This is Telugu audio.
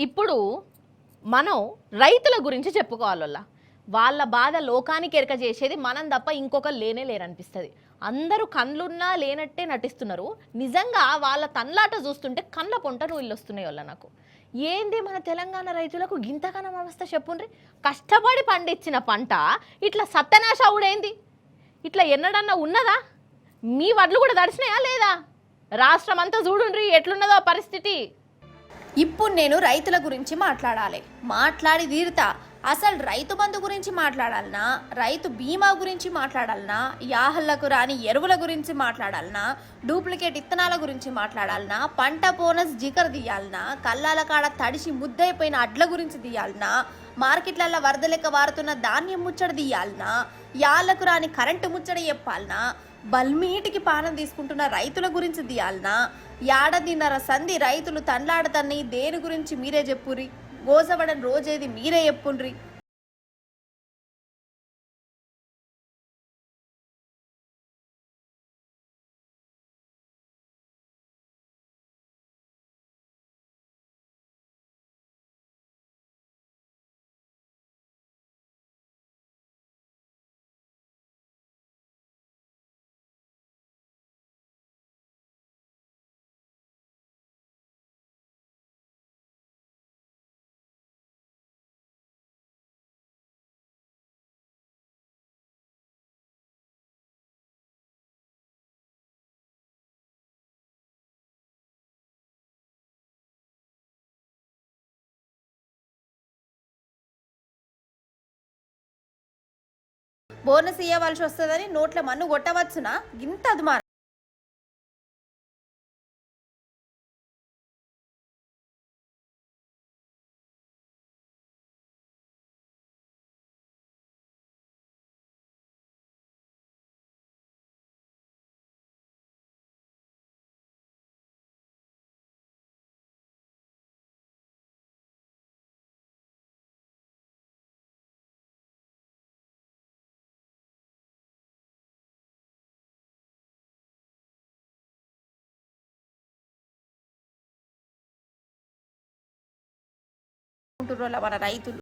ఇప్పుడు మనం రైతుల గురించి చెప్పుకోవాలల్లా వాళ్ళ బాధ లోకానికి ఎరక చేసేది మనం తప్ప ఇంకొక లేనే లేరనిపిస్తుంది. అందరూ కళ్ళున్నా లేనట్టే నటిస్తున్నారు. నిజంగా వాళ్ళ తన్లాట చూస్తుంటే కళ్ళ పొంట నీళ్ళు వస్తున్నాయి వల్ల నాకు. ఏంది మన తెలంగాణ రైతులకు గింతగానం అవస్థ చెప్పుండ్రి. కష్టపడి పండించిన పంట ఇట్లా సత్యనాశ అవుడేంది? ఇట్లా ఎన్నడన్నా ఉన్నదా? మీ వడ్లు కూడా తడిసినాయా లేదా? రాష్ట్రం అంతా చూడుండ్రి ఎట్లున్నదో పరిస్థితి. ఇప్పుడు నేను రైతుల గురించి మాట్లాడి తీరుతా. అసలు రైతు బంధు గురించి మాట్లాడాలనా, రైతు బీమా గురించి మాట్లాడాలనా, యాహళ్లకు రాని ఎరువుల గురించి మాట్లాడాలనా, డూప్లికేట్ ఇత్తనాల గురించి మాట్లాడాలనా, పంట బోనస్ జికర్ తీయాలనా, కల్లాల కాడ తడిసి ముద్దైపోయిన అడ్ల గురించి తీయాలనా, మార్కెట్లలో వరద లెక్క వారుతున్న ధాన్యం ముచ్చడి తీయాలనా, యాళ్లకు రాని కరెంటు ముచ్చడి చెప్పాలనా, బల్మీటికి పానం తీసుకుంటున్న రైతుల గురించి తీయాలనా, ఏడాదిన్నర సంధి రైతులు తండ్లాడతన్ని దేని గురించి మీరే చెప్పుర్రి, గోసపడని రోజేది మీరే చెప్పుండ్రి. బోనస్ ఇవ్వవలసి వస్తుందని నోట్ల మన్ను కొట్టవచ్చునా? ఇంత అదుమా మన రైతులు